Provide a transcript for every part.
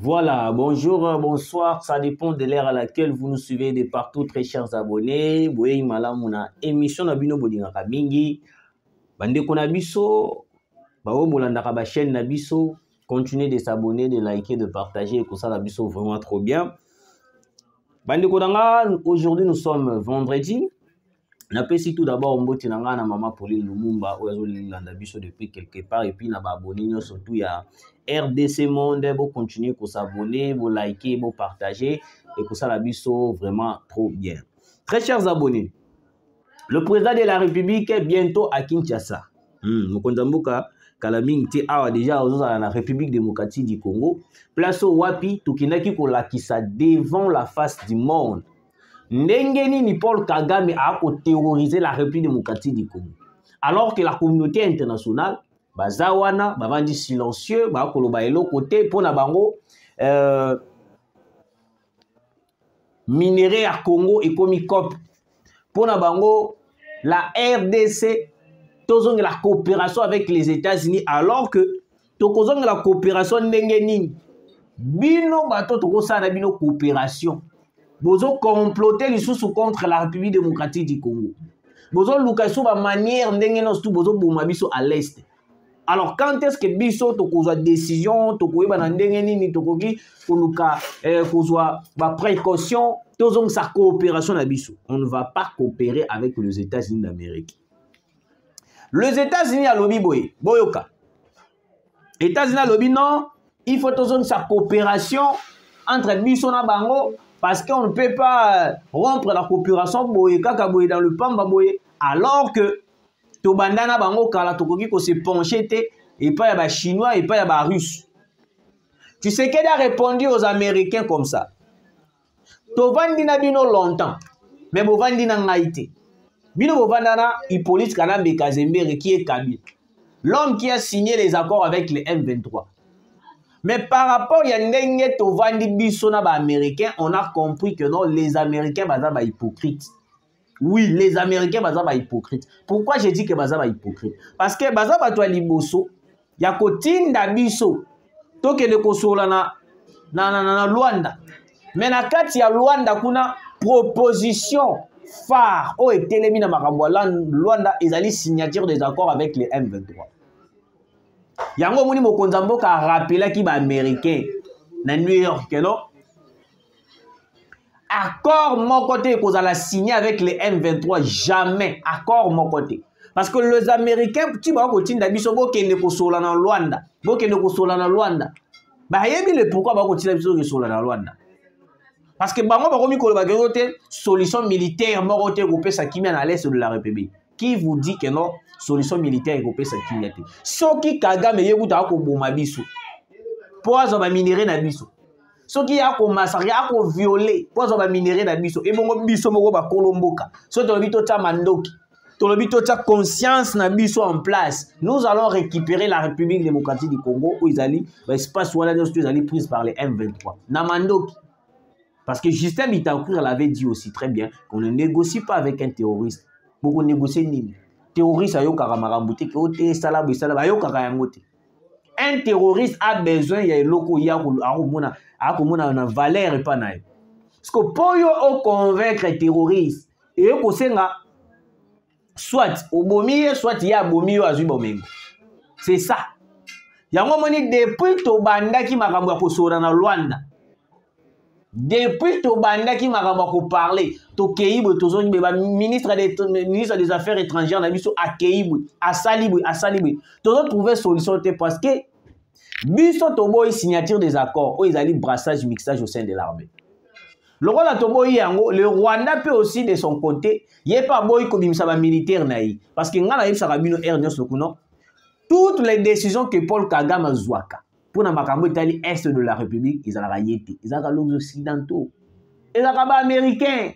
Voilà, bonjour, bonsoir, ça dépend de l'ère à laquelle vous nous suivez de partout, très chers abonnés. Boye malamuna émission na bino bodinga kabingi. Bande konabiso, bao bolandaka ba chaîne nabiso, continuez de s'abonner, de liker, de partager, et ça nabiso vraiment trop bien. Bande konanga, aujourd'hui nous sommes vendredi. Napesi tout d'abord mboti nanga na mama Pauline Lumumba oyazo lilanda biso depuis quelque part et puis na ba abonné surtout ya RDC Monde, vous continuez pour s'abonner, vous liker, vous partager et pour ça la biso vraiment trop bien. Très chers abonnés, le président de la République est bientôt à Kinshasa. Mokondamboka Kalaming ti awa déjà à la République démocratique du Congo. Place au wapi tukinaki ko lakisa devant la face du monde. Ndengeni ni Paul Kagame a terrorisé la République démocratique du Congo. Alors que la communauté internationale bazawana bavandi silencieux ba koloba elo côté pona bango minerai à Congo et komi cop pona bango la RDC tozong la coopération avec les États-Unis alors que tokozong la coopération ndengeni bino bato tokosana bino coopération bozo comploter les sous contre la République démocratique du Congo bozo lukaso ba manière ndengeni tout bozo bomabiso à l'est. Alors, quand est-ce que biso tokozwa décision, tokoyeba na ndenge nini tokoki koluka kozwa ba précaution, tozong sa coopération na biso. On ne va pas coopérer avec les États-Unis d'Amérique. Les États-Unis à lobby boyoka. États-Unis à lobby non, il faut tozong sa coopération entre biso na bango parce qu'on ne peut pas rompre la coopération boyeka ka boye dans le pamba boye alors que Tobandana bango kala tokoki ko se pencher et pas y a chinois et pas y a russe. Tu sais qu'elle a répondu aux Américains comme ça. Tovandi na bino longtemps, mais bovandi na ngaite. Bino bovandana Hippolyte Kalambe Kazembere qui est Kabila, l'homme qui a signé les accords avec les M23. Mais par rapport à ndenge tovandi biso na ba Américains, on a compris que non, les Américains baza ba hypocrites. Oui, les Américains baza ba hypocrite. Pourquoi j'ai dit que baza ba hypocrite? Parce que baza ba toi liboso, ya kotinda biso, to ke le kosola na Luanda. Mais na kati ya Luanda kuna proposition phare o etelemi na makambo Luanda ezali signature des accords avec les M23. Yango moni mokonza mboka rappela ki ba américain na New York non? Accord mon côté qu'on a signé avec les M23, jamais accord mon côté. Parce que les Américains, tu vois, continuent d'habiter au Kenya kosola na Luanda, Kenya kosola na Luanda. Bah yebi le pourquoi ba continuer d'habiter kosola na Luanda. Parce que bango ba komi koloba ke solution militaire mon côté groupé sa kimia à l'est de la République. Qui vous dit que non solution militaire groupé sa kimia te? Soki Kagame yekuta ko boma biso. Poazo ba minerai na biso. Ce qui a massacré, a violé, pour avoir minéré dans biso, et bon biso moko ba kolomboka. Ce que l'obito ta mandoki, to l'obito ta conscience na biso en place. Nous allons récupérer la République démocratique du Congo où ils allaient, l'espace où ils allaient prise par les M23. Na mandoki. Parce que Justin Bittencourt l'avait dit aussi très bien qu'on ne négocie pas avec un terroriste. Beaucoup négocier ni terroriste ayo karamarambuté que ote salabo salabo ayo karayangote. Un terroriste a besoin il y a loko ya akomona na valeur et pas naï. Parce que pour yo convaincre les terroristes et ko senga soit obomi soit ya bomi yo azui bomengo. C'est ça. Yango moni depuis to bandaki makambo ya kosola na Luanda. Depuis to bandaki makambo ko parler to keibo tozoni be ministre des affaires étrangères na biso a keibo a salibo tozo trouver solution parce que biso toboy signature des accords où ils allaient brassage mixage au sein de l'armée. Le roi toboy yango le Rwanda peut aussi de son côté yé pas boy comme ça va militaire naï parce que ngana yeb sarabino Ernest Okuno toutes les décisions que Paul Kagame zwaka pour na makambo Italie est de la République ils allaient yété ils allaient les occidentaux ils allaient ba américains.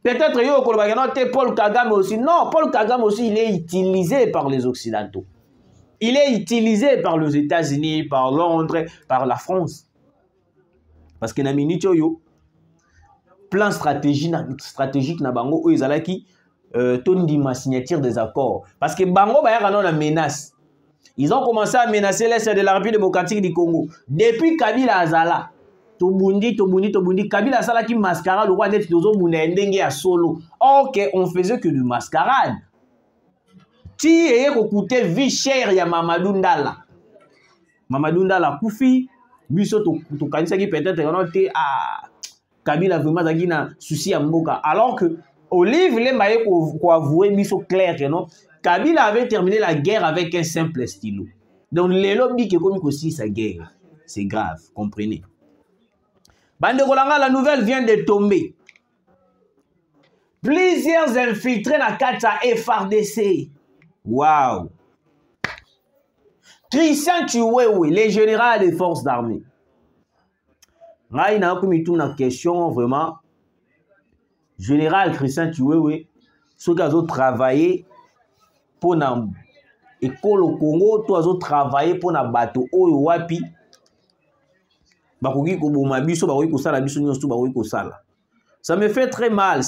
Peut-être yo kolobaganote Paul Kagame aussi non Paul Kagame aussi il est utilisé par les occidentaux. Il est utilisé par les États-Unis, par Londres, par la France. Parce que na minute yo plan stratégique na bango où ils allaient qui tondi ma signature des accords. Parce que bango ba ya na menace. Ils ont commencé à menacer l'Est de la République démocratique du Congo. Depuis Kabila Azala, Tobundi, Kabila Azala qui mascarade, le roi net Tozo Bundendenge à solo. Ok, on faisait que du mascarade. Ti eye ko coûter vie chère ya Mamadou Ndala. Mamadou Ndala Koufi, biso to kanisa qui peut-être on te ah Kabila vraiment zaki na souci à mboka. Alors que Olive les maye ko avouer biso clair que non. Kabila avait terminé la guerre avec un simple stylo. Donc les lobbies qui comme aussi sa guerre. C'est grave, comprenez. Bande Kolanga, la nouvelle vient de tomber. Plusieurs infiltrés dans Kata FARDC. Waouh! Christian Chiwewe, les généraux des forces d'armée. Là, il y a une question vraiment. Général Christian Chiwewe, ceux qui ont travaillé pour l'école au Congo, tous ont travaillé pour le bateau Oyo Wapi. Ça me fait très mal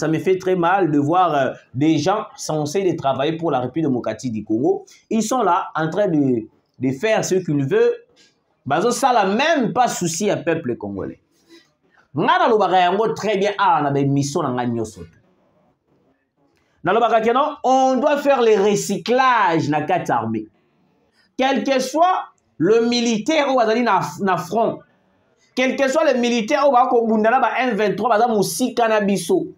de voir des gens censés travailler pour la République démocratique du Congo. Ils sont là en train de faire ce qu'ils veulent. Ça n'a même pas souci au peuple congolais. Très bien, on doit faire le recyclage dans la armée. Quel que soit le militaire ou na front, quel que soit le militaire ou M23,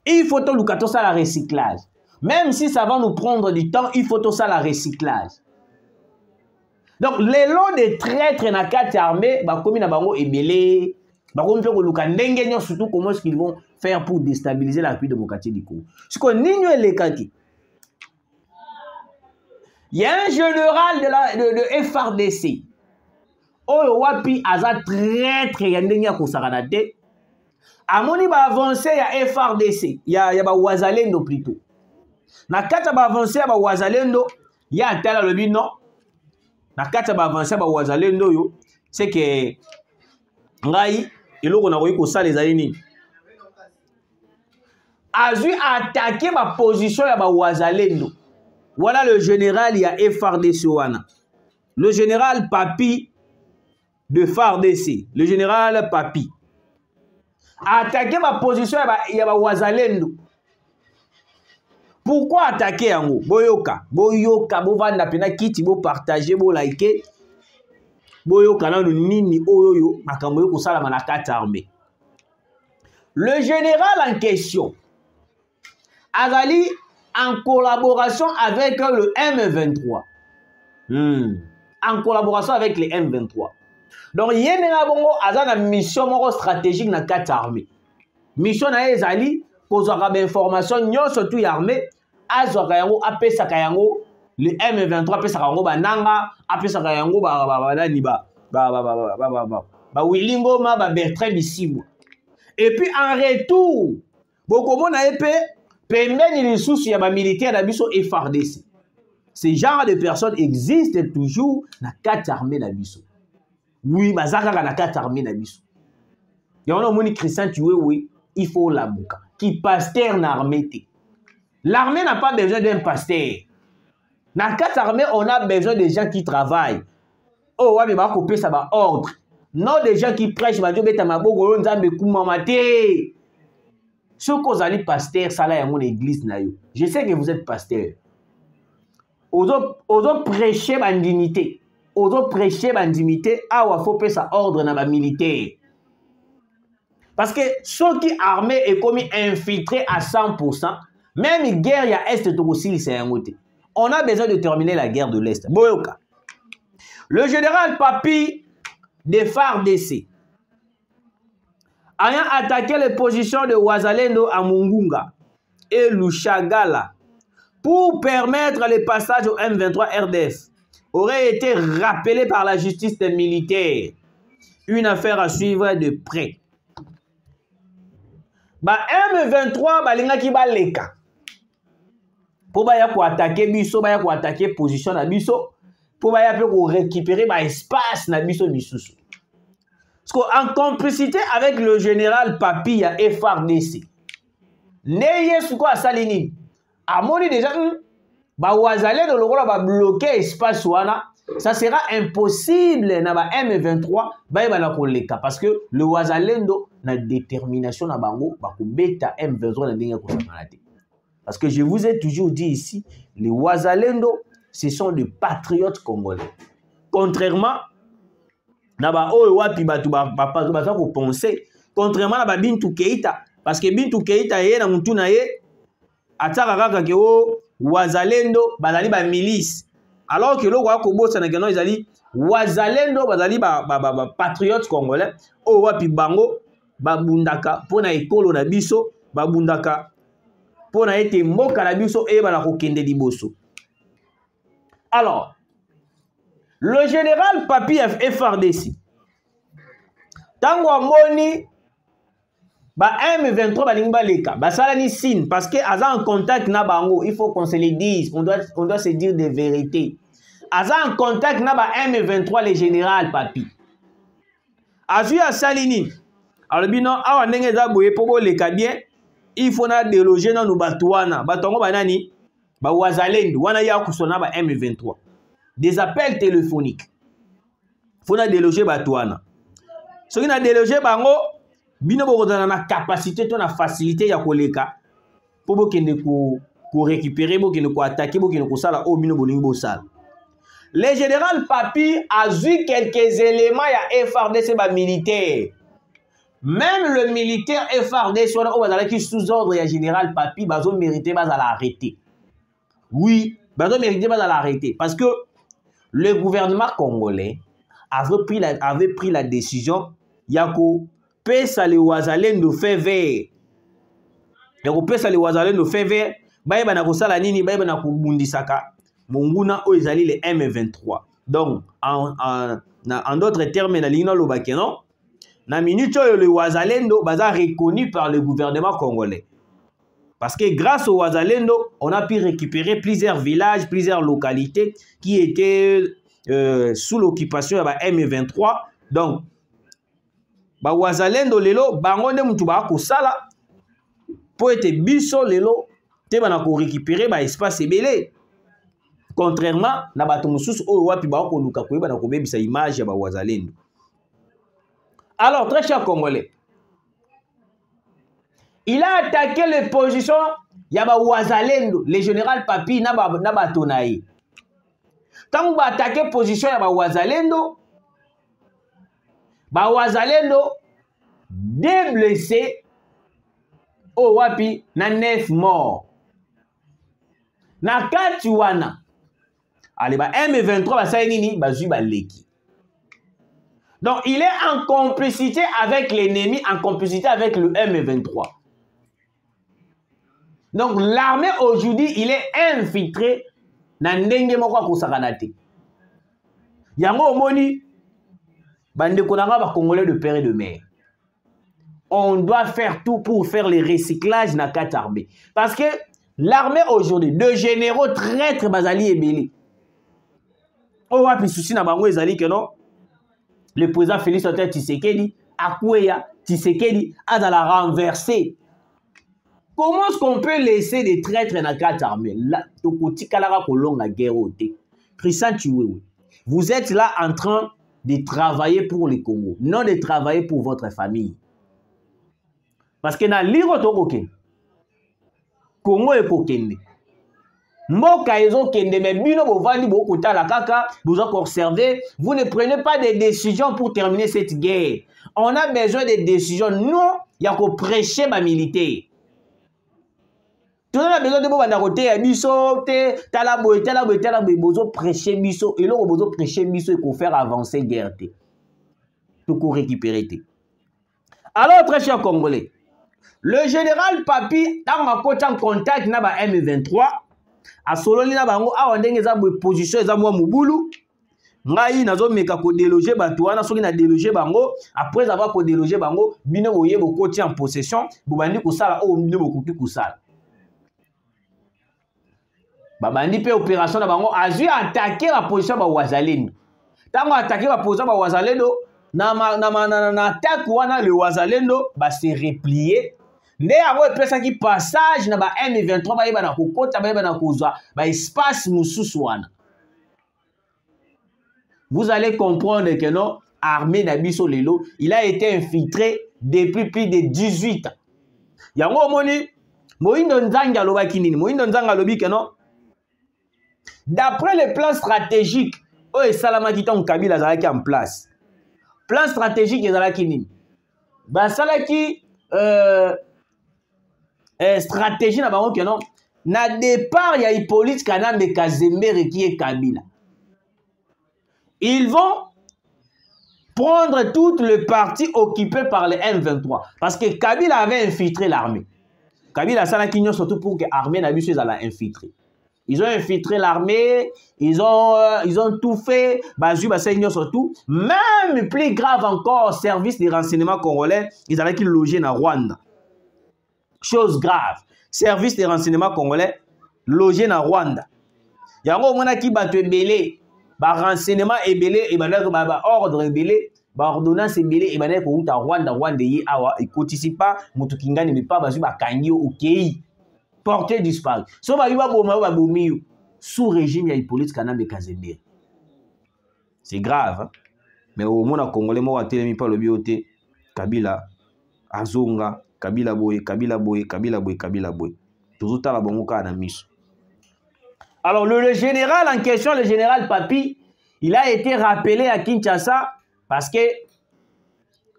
il faut tout le ça la recyclage. Même si ça va nous prendre du temps, il faut tout ça la recyclage. Donc les lots de traîtres dans la armée, comme na bango ebele, surtout comment est-ce qu'ils vont faire pour déstabiliser la République démocratique du Congo. Ce qu'on ignore les kaki. Il y a un général de FARDC. Oyo wapi aza traître ya ndenge ya kosakana te. Amoni ba avancer ya FARDC, ya ba wazalendo plutôt. Na kata ba avancer ya ba wazalendo, ya atala lobi non. Na kata ba avancer ba wazalendo yo, c'est que ngai eloko na koyi kosala ezali nini? Azui attaquer ma position ya ba wazalendo. Voilà le général ya FARDC wana. Le général Papi de FARDC, le général Papi, a attaqué ma position il y a Wazalendo. Pourquoi attaquer yango? Boyoka, bovanda pena kiti, bo partager, bo liker. Boyoka na nini oyoyo, makambo yo kosala manakata armée. Le général en question, azali en collaboration avec le M23. En collaboration avec les M23. Donc, il y a une mission stratégique dans la armée. Mission na ezali, kozwaka information, nyo surtout l'armée, azwaka yango, apesaka yango, le M23 apesaka yango bananga, apesaka yango Wilingoma, Bertrand Bisimwa. Et puis en retour, beaucoup na épée, pembeni les sous ya ba militaire na biso et FARDC. Ce genre de personnes existent toujours dans la armée na biso. Oui, bazaka na kata armée na biso. Ya on a moni Christian Chiwewe, il faut la bouka. Qui pasteur na armée te. L'armée n'a pas besoin d'un pasteur. Na kata armée, on a besoin de gens qui travaillent. Oh, ouais, mais ba couper ça ba ordre. Non des gens qui prêchent, ba Dieu beta maboko nzambe kumamate. Ce qu'on a pasteur ça là ya mon église na yo. Je sais que vous êtes pasteur. Aux autres prêcher ma dignité. Aux autres prêcher ma dignité, il faut faire ça ordre dans la militaire. Parce que ceux qui armés est comme infiltrés à 100%, même guerre, il y a Est de aussi, c'est un côté. On a besoin de terminer la guerre de l'Est. Boyoka. Le général Papi de FARDC ayant attaqué les positions de Wazalendo à Mungunga et Lushagala pour permettre le passage au M23 RDF, aurait été rappelé par la justice militaire. Une affaire à suivre de près. M23 balinga ki ba leka. Pour ba ya ko attaquer biso, ba ya ko attaquer position na biso, pour ba ya pe ko récupérer ba espace na biso misusu. Parce qu'en complicité avec le général Papi ya FARDC. Neye suko asalini. Amoni déjà ba wazale de lokola ba bloquer espace wana ça sera impossible na ba M23 bayebana koleka parce que le Wazalendo na détermination na bango ba kobeta M23 na ndenge ko sakana te. Parce que je vous ai toujours dit ici, les Wazalendo, ce sont des patriotes congolais. Contrairement na ba oyo wapi batu ba ko penser, contrairement na ba Bintou Keïta, parce que Bintou Keïta ye na mutu na ye ataka kaka ke o Wazalendo bazali ba milice. Alors que l'on voit que ça n'a zali Wazalendo bazali ba patriotes congolais o wapi bango babundaka pona ekolo na biso babundaka pona ete mboka na biso e bana kokende liboso. Alors le général Papi FRDC tango amoni ba M23 balingi baleka basala ni signe parce que aza en contact na bango, il faut qu'on se le dise, on doit se dire des vérités. Aza en contact na ba M23 le général Papi azui asalini alobi non awa ndenge za boye po boleka bien il faut na déloger na no batuana batongo banani ba Wazalendo wana ya kusona ba M23 des appels téléphoniques faut na déloger batuana soki na déloger bango bino bokozana na capacité to na facilité ya koleka po bokende ko récupérer bokende ko attaquer bokende ko sala o bino bolingi bo sala. Le général Papi a vu quelques éléments ya FRDC ba militaire. Même le militaire FRDC qui sous ordre ya général Papi bazo mérité bas à l'arrêter. Oui, bazo mérité bas à l'arrêter parce que le gouvernement congolais avait pris la décision yako pesa le Wazalendo fait vert. Yako pesa le Wazalendo fait vert, bayeba na kosala nini, bayeba na kubundisaka monguna o ezali le M23. Donc en d'autres termes na lino lobake non na minute oyo le Wazalendo baza reconnu par le gouvernement congolais. Parce que grâce au Wazalendo, on a pu récupérer plusieurs villages, plusieurs localités qui étaient sous l'occupation de la M23. Donc ba Wazalendo lelo bango nde mutu ba ko sala po ete biso lelo te bana ko récupérer ba espace ebele. Contrairement na bato mususu oyo wapi ba ko luka ko bana ko bebisa image ya ba Wazalendo. Alors très cher Congolais, il a attaqué les positions ya ba Wazalendo, le général Papi na ba tonaye. Tant ba attaqué position ya ba Wazalendo deux blessés au wapi na 9 morts. Na kati wana allez ba M23 ba sa nini bazui ba leki. Donc il est en complicité avec l'ennemi, en complicité avec le M23. Donc l'armée aujourd'hui, il est infiltré na ndenge moko ko sakanate. Yango omoni bande konanga ba Congolais de père et de mère. On doit faire tout pour faire les recyclages na kati armée. Parce que l'armée aujourd'hui, de généraux traîtres bazali ebele. O wapi souci na bango ezali que non. Le président Félix Antoine Tshisekedi Akweya Tshisekedi a dans la renversée. Comment est-ce qu'on peut laisser des traîtres dans la carte armée? Là, Christian Chiwewe, vous êtes là en train de travailler pour le Congo, non de travailler pour votre famille. Parce que dans l'Iro Tokoken, Congo est Kokende. Mboka ezo kende mais bino bovandi bokota la kaka, vous avez observé, vous ne prenez pas des décisions pour terminer cette guerre. On a besoin de décisions. Non, il y a qu'au prêcher ma militaire. Tout le monde a besoin de bobanda côté ya biso te talaboy bozo prêcher biso et là bozo prêcher biso et qu'on faire avancer guerre te. Tout qu'on récupérer te. Alors très cher Congolais, le général Papi dans ma côte en contact na ba M23 a sololi na bango awa ndenge za position eza mwa mubulu ngai nazo meka ko déloger bato wana soki na déloger bango après avoir ko déloger bango bino boye bokoti en possession bobandi kusala o bino bokoki kusala babandi pe opération na bango azui attaquer la position ba Wazalendo tango attaquer la position ba Wazalendo na attaque wana le Wazalendo ba se replier. Nde yango epesaki passage na ba M23 bayeba na kokota bayeba na kozwa ba espace mususu wana. vous allez comprendre que non, armée Nabiso Lelo, il a été infiltré depuis plus de 18 ans. Yango moni, Moïndo Nzanga loba kinini, Moïndo Nzanga lobi que non. D'après les plans stratégiques, oh et Salamaki ton Kabila zalaki en place. Plan stratégique ezalaki nini? Ba salaki stratégie na bango que non. Na départ ya Hippolyte Kanambe Kazembe qui est Kabila. Ils vont prendre tout le parti occupé par les M23 parce que Kabila avait infiltré l'armée. Kabila salaki nyo surtout pour que l'armée n'a vu l'a infiltré. Ils ont infiltré l'armée, ils ont tout fait, surtout. Même plus grave encore, service des renseignements congolais, ils allaient qu'ils loger dans Rwanda. Chose grave, service des renseignements congolais logé dans Rwanda. Il y a un moment qui va te belé, renseignement est belé, et ordre est belé, ordonnance est belé, et Rwanda, et participe pas, Moutokingani, mais pas Kanyo, ok. Porté disparu. So ba yuba bomi sous régime ya Hippolyte Kanambe Kazembe. C'est grave. Hein? Mais au monde congolais mo atelemi pa lobi ote Kabila azonga, Kabila boye. Toujours tala bongo ka na miso. Alors le général en question, le général Papi, il a été rappelé à Kinshasa parce que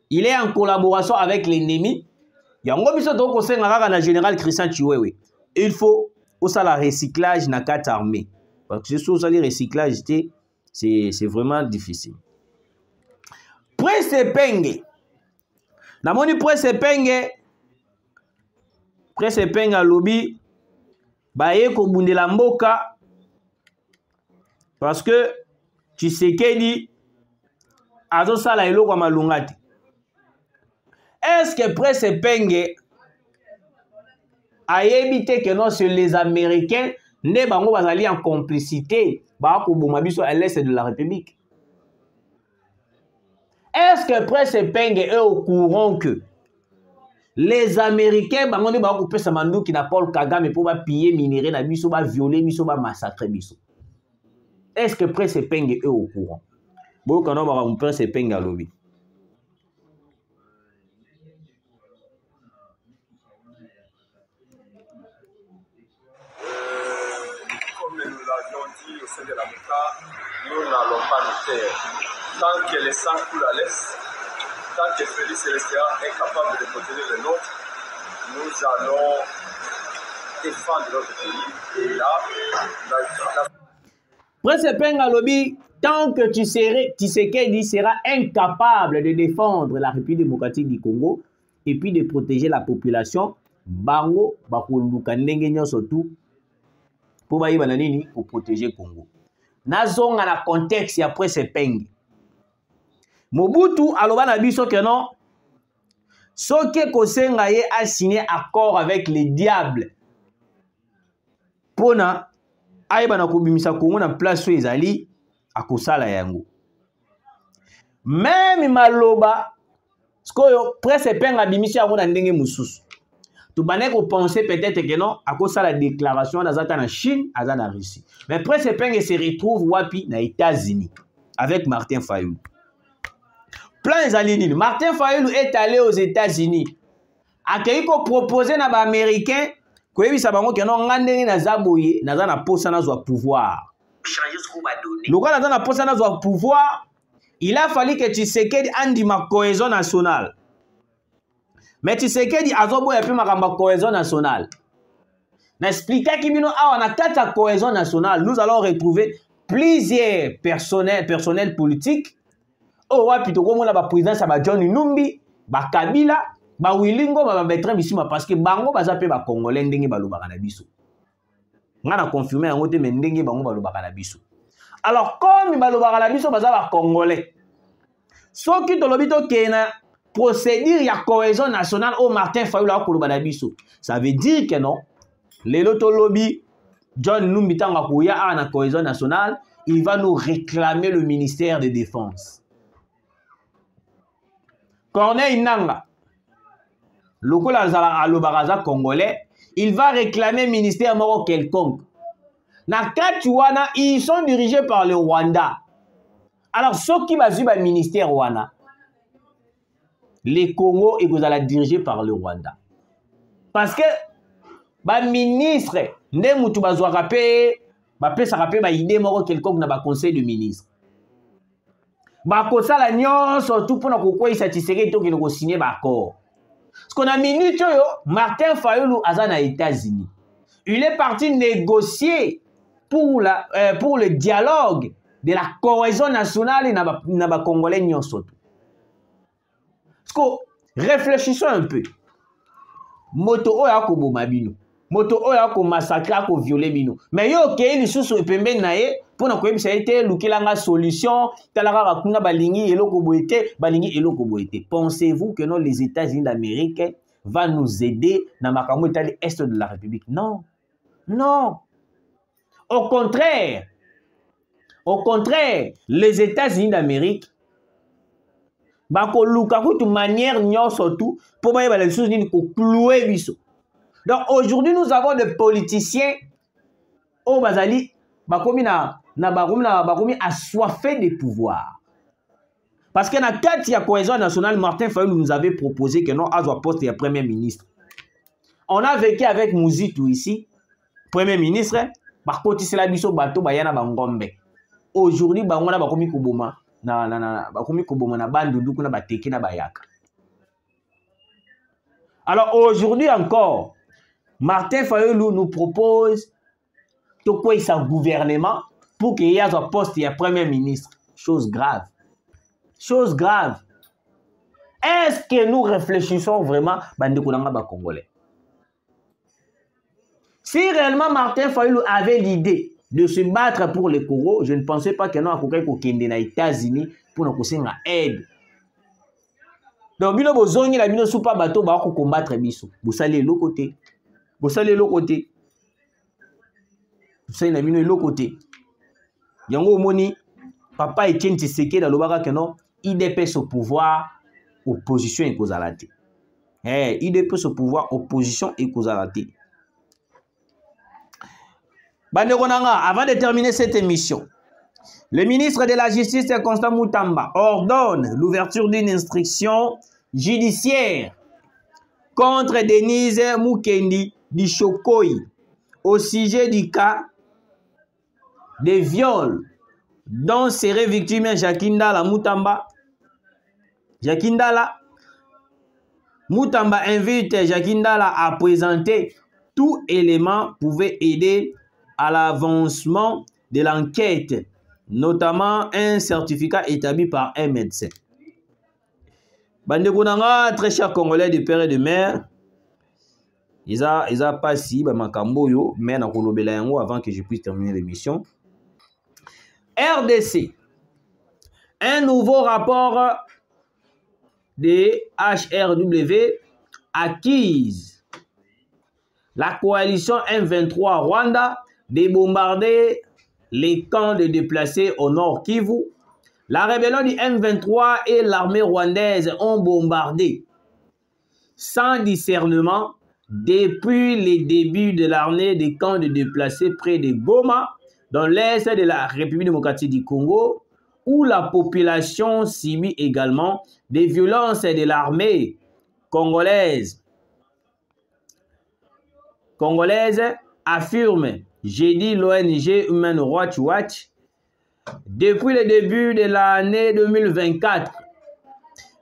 il est en collaboration avec l'ennemi. Yango biso to ko senga kaka na général Christian Chiwewe. Il faut aussi le recyclage dans 4 armées. Parce que si vous avez le recyclage, c'est vraiment difficile. Prince Penge. Namoni Prince Penge a lobby. Baye ko bundela mboka. Parce que Tshisekedi azo sala elo kwa malungati. Est-ce que Prince Penge a évité que non, sur les Américains, ne bango bazali en complicité, ba ko bomabiso à l'est de la République. Est-ce que Prince Penge est au courant que les Américains bango ne ba ko pesa manduki na Paul Kagame pour ba piller minerai na biso ba violer biso ba massacrer biso? Est-ce que Prince Penge est au courant? Bo kana ba Prince Penge alobi. De la MOCA, nous n'allons pas nous taire. Tant que le sang coule à l'est, tant que Félix restera incapable de protéger les nôtres, nous allons défendre notre pays. Et là, Prince Penga Lobi, tant que Tshisekedi sera incapable de défendre la République démocratique du Congo et puis de protéger la population, bango bakoluka ndenge nyonso tout pour protéger le Congo. Nazonga na contexte après ce Penge. Mobutu aloba na biso que non. Soke Kosenga ye a signé accord avec les diables. Pona ayeba na kobimisa Congo na place où ezali akosala yango. Même maloba skoyo Prince Penga bimisi yango na ndenge mususu. Tu vas penser peut-être que non, à cause de la déclaration en Chine, en Russie. Mais Prince Penge se retrouve wapi aux États-Unis avec Martin Fayulu. Plan Zalini. Martin Fayulu est allé aux États-Unis. Accueilli pour proposer aux Américains que ça va que non ngandeni na zaboye na za na posa na zo pouvoir. Le gars na posa na zo pouvoir, il a fallu que Tshisekedi andi ma cohésion nationale. Mais Tshisekedi azobo yapi makamba cohésion nationale. N'expliquez kibino awa na kata cohésion nationale, nous allons retrouver plusieurs personnels politiques. Oh wapi to komona ba président sa ba John Numbi, ba Kabila, ba Wilingo, ba Bertrand Bisimwa parce que bango baza pe ba Congolais ndenge balobaka na biso. Ngana confirmer yango te mais ndenge bango balobaka na biso. Alors comme balobaka na biso baza ba Congolais. Soki to lobi to kena procédure ya cohésion nationale au Martin Fayulu a koloba na biso. Ça veut dire que non, les loto lobby John Numbi tanga kuya a na cohésion nationale, il va nous réclamer le ministère de défense. Corneille Nanga, lokola zala alobaraza congolais, il va réclamer ministère moro quelconque. Na Katuana, ils sont dirigés par le Rwanda. Alors, ceux qui basent le ministère Rwanda, le Congo est dirigé par le Rwanda. Parce que, le ministre, ne mutu bazwa rapé, ça rappelle ba idée moko quelconque na ba conseil de ministre. Ba kosala nyon surtout pour na kokwa isatiseke to kino ko signer ba accord. Parce qu'on a minute yo Martin Fayulu aza na États-Unis. Il est parti négocier pour le dialogue de la cohésion nationale na ba Congolais nyon surtout. Parce que réfléchissons un peu. Moto oya ko boma bino. Moto oya ko massacrer ko violer bino. Mais yo ke li susu epembe na ye pour na ko yebisa été lukilanga solution talaka kuna balingi eloko boete balingi eloko boete. Pensez-vous que non les États-Unis d'Amérique va nous aider dans makambo etali est de la République? Non. Non. Au contraire, les États-Unis d'Amérique bako luka kutu manière nyonso tout pour ba les choses ni ko clouer biso. Donc aujourd'hui nous avons des politiciens au bazali bakomi bakomi assoiffés de pouvoir. Parce que dans quatre ya cohésion nationale, Martin Fayulu nous avait proposé que non azwa poste ya premier ministre. On a vécu avec Muzitu ici, premier ministre, bakotisi la biso bato bayana bangombe. Aujourd'hui bangona bakomi kuboma bakomi kuboma na bandundu kuna bateke na bayaka. Alors aujourd'hui encore, Martin Fayulu nous propose de quoi sa gouvernement pour qu'il y ait un poste de premier ministre. Chose grave. Chose grave. Est-ce que nous réfléchissons vraiment à Congolais? Si réellement Martin Fayulu avait l'idée de se battre pour le Congo, je ne pensais pas que nous avons aux États-Unis pour nous aide. Donc, bino bozongi la bino soupa bateau ba ko combattre biso. Vous salez l'autre côté. Vous salez l'autre côté. Vous salez la bino l'autre côté. Yango moni papa Etienne Tshisekedi alobaka que non, IDPS au pouvoir, opposition et causalité. IDPS au pouvoir, opposition et causalité. Avant de terminer cette émission, le ministre de la Justice, Constant Mutamba, ordonne l'ouverture d'une instruction judiciaire contre Denise Mukendi Dishokoyi au sujet du cas de viol dont serait victime Jakindala Mutamba. Jakindala Mutamba invite Jakindala à présenter tout élément pouvant aider à l'avancement de l'enquête, notamment un certificat établi par un médecin. Bandekunanga, très chers Congolais de père et de mère, ils ont pas si makamboyo, mais na kolobela yango avant que je puisse terminer l'émission. RDC, un nouveau rapport de HRW accuse la coalition M23 Rwanda de bombarder les camps de déplacés au nord Kivu. La rébellion du M23 et l'armée rwandaise ont bombardé sans discernement depuis le début de l'année des camps de déplacés près de Goma, dans l'est de la République démocratique du Congo, où la population subit également des violences de l'armée congolaise. Affirme, j'ai dit l'ONG Human Rights Watch, depuis le début de l'année 2024,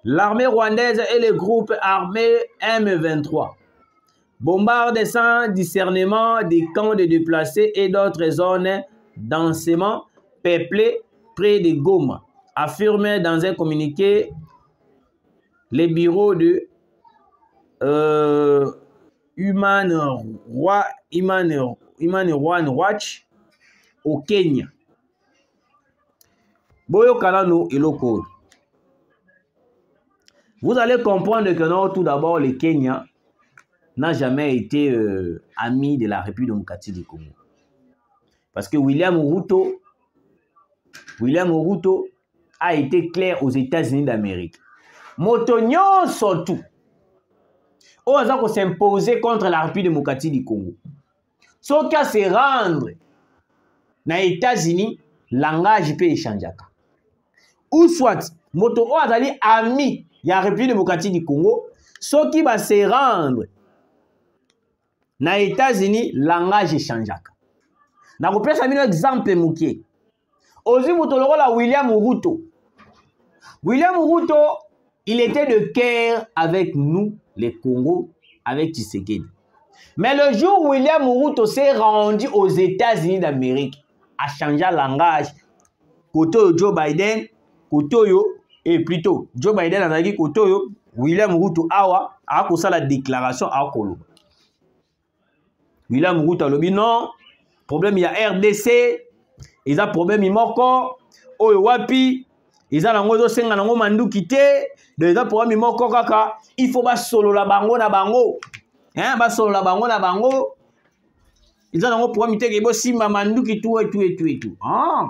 l'armée rwandaise et les groupes armés M23 bombardent sans discernement des camps de déplacés et d'autres zones densément peuplées près de Goma, affirme dans un communiqué le bureau de Human Rights Watch au Kenya. Vous allez comprendre que non, tout d'abord, le Kenya n'a jamais été ami de la République démocratique du Congo. Parce que William Ruto a été clair aux États-Unis d'Amérique. Motonyon surtout. On va s'imposer contre la République démocratique du Congo. Sauf qu'à se rendre dans les États-Unis, le langage peut échanger. ou soit moto o azali ami ya République démocratique du Congo soki va se rendre na États-Unis langage changeaka. Na kopesa bino exemple mukie. Ozi moto lokola William Ruto. William Ruto, il était de cœur avec nous, les Congos, avec Tshisekedi. Mais le jour où William Ruto s'est rendu aux États-Unis d'Amérique, a changé le langage. Côté Joe Biden, côté et plutôt Joe Biden a dit côté William Ruto awa a fait la déclaration à Kolo. William Ruto a dit non, problème il y a RDC, ils ont problème il moko, oyo wapi, ils ont nango senga nango mandu kité, ils ont problème il moko kaka, il faut pas solo la bango na bango. Hein, ba solo la bango na bango. Ils ont nango problèmeité que bo simba mandu ki tout et tout et tout et tout. Ah.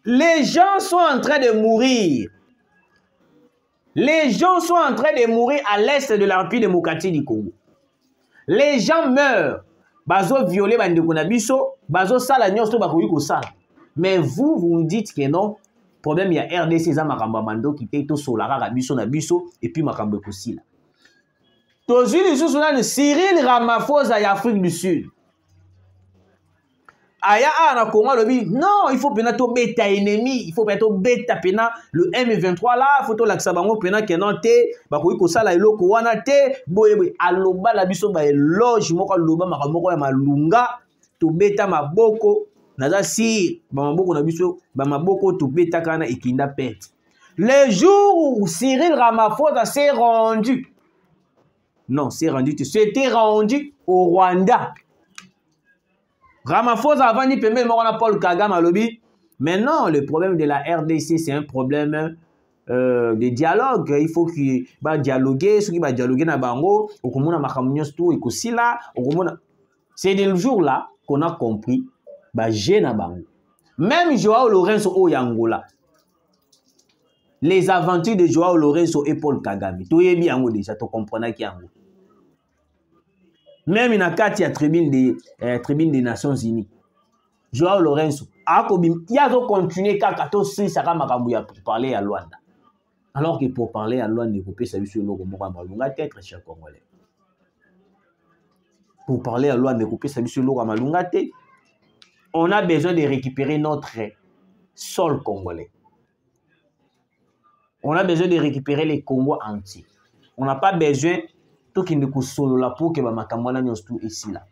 Les gens sont en train de mourir. Les gens sont en train de mourir à l'est de la République démocratique du Congo. Les gens meurent. Bazo violer bandeko na biso, bazo sala nyonso bakoki ko sala. Mais vous me dites que non, problème il y a RDC za makambo mando qui te to solara ka biso na biso et puis makambo ko sila. Tozui lisusu na Cyril Ramaphosa ya Afrique du Sud. Aya na Congo lobi non, il faut pena to beta ennemi, il faut pena to beta pena le M23 là, faut to laksa bango pena kenon te, bakoki ko sala eloko wana te, boye aloba la biso ba eloge moko loba makamoko ya malunga, to beta maboko, naza si ba maboko na biso, ba maboko to beta kana ikinda pete. Le jour où Cyril Ramaphosa s'est rendu, non, c'était rendu au Rwanda. Ramaphosa avant ni pembe moko na Paul Kagame alobi. Maintenant, le problème de la RDC, c'est un problème de dialogue. Il faut qu'il va dialoguer, ceux qui va dialoguer na bango, okomona makambo tout et kosila, okomona. C'est le jour là qu'on a compris ba na bango. Même Joao Lorenzo o Yangola. Les aventures de Joao Lorenzo et Paul Kagame. Tout est bien déjà, tu comprends qui yango. Même il y a la tribune des Nations Unies. Joao Lorenzo. Il a continué pour parler à Luanda. Alors que pour parler à Luanda, il faut être cher Congolais. Pour parler à Luanda, on a besoin de récupérer notre sol congolais. On a besoin de récupérer les Congos entiers. On n'a pas besoin qui ne solo la pour que ba makamwana nyonso ici là.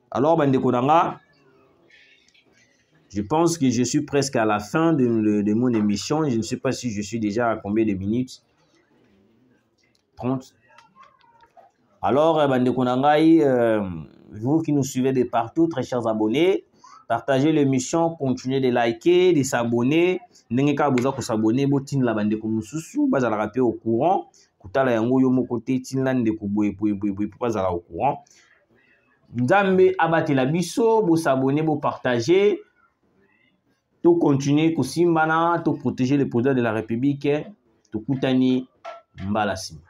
Alors bandeko nanga, je pense que je suis presque à la fin de mon émission. Je ne sais pas si je suis déjà à combien de minutes. 30. Alors bandeko nanga, vous qui nous suivez de partout, très chers abonnés, partagez l'émission, continuez de liker, de s'abonner. Ndenge ka boza ko s'abonner, botin la bandeko mususu, bazala rappeler au courant. Kutala yango yo moko te tinlande ko boye pas za au courant. Nzambe abate la biso, bo s'abonner, bo partager, to continuer ko simbana, to protéger les produits de la République, to kutani mbala sima.